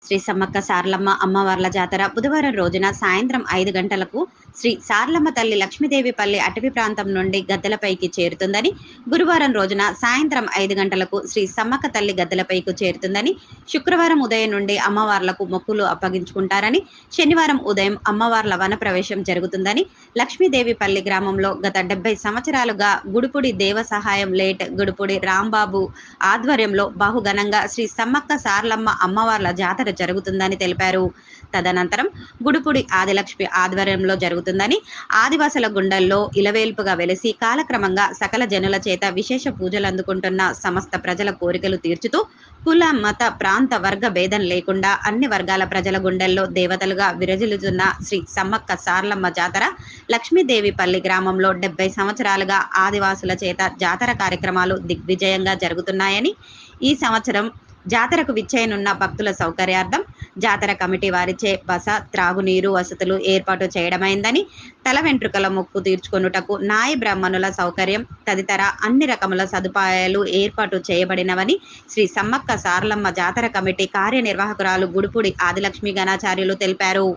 శ్రీ సమ్మక్క సారలమ్మ అమ్మవార్ల జాతర బుధవారం రోజున సాయంత్రం 5 గంటలకు శ్రీ సారలమ్మ తల్లి లక్ష్మీదేవిపల్లి అటవీ ప్రాంతం నుండి గద్దెలపైకి చేరుతుందని, గురువారం రోజున సాయంత్రం 5 గంటలకు శ్రీ సమ్మక్క తల్లి గద్దెలపైకి చేరుతుందని, శుక్రవారం ఉదయం నుండి అమ్మవార్లకు మొక్కులు అప్పగించుకుంటారని, శనివారం ఉదయం అమ్మవార్ల వనప్రవేశం జరుగుతుందని, లక్ష్మీదేవిపల్లి గ్రామంలో గత 70 సంవత్సరాలుగా గుడుపుడి దేవ సహాయం లేట్ గుడుపుడి రాంబాబు ఆధ్వర్యంలో బహుఘనంగా శ్రీ సమ్మక్క సారలమ్మ అమ్మవార్ల జాతర జరుగుతుందని తెలిపారు. తదనంతరం గుడుపుడి ఆదిలక్ష్మి ఆధ్వర్యంలో జరుగుతుందని, ఆదివాసుల గుండెల్లో ఇలవేల్పుగా వెలిసి కాలక్రమంగా సకల జనుల చేత విశేష పూజలు అందుకుంటున్న సమస్త ప్రజల కోరికలు తీర్చుతూ కుల మత ప్రాంత వర్గ భేదం లేకుండా అన్ని వర్గాల ప్రజల గుండెల్లో దేవతలుగా విరజిల్లుతున్న శ్రీ సమ్మక్క సారలమ్మ జాతర లక్ష్మీదేవిపల్లి గ్రామంలో 70 సంవత్సరాలుగా ఆదివాసుల చేత జాతర కార్యక్రమాలు దిగ్విజయంగా జరుగుతున్నాయని, ఈ సంవత్సరం జాతరకు విచ్చేయనున్న భక్తుల సౌకర్యార్థం జాతర కమిటీ వారిచే బస, త్రాగునీరు వసతులు ఏర్పాటు చేయడమైందని, తల వెంట్రుకల మొక్కు తీర్చుకొనుటకు నాయ బ్రాహ్మణుల సౌకర్యం తదితర అన్ని రకముల సదుపాయాలు ఏర్పాటు చేయబడినవని శ్రీ సమ్మక్క సారలమ్మ జాతర కమిటీ కార్యనిర్వాహకురాలు గుడుపుడి ఆదిలక్ష్మి గణాచార్యులు తెలిపారు.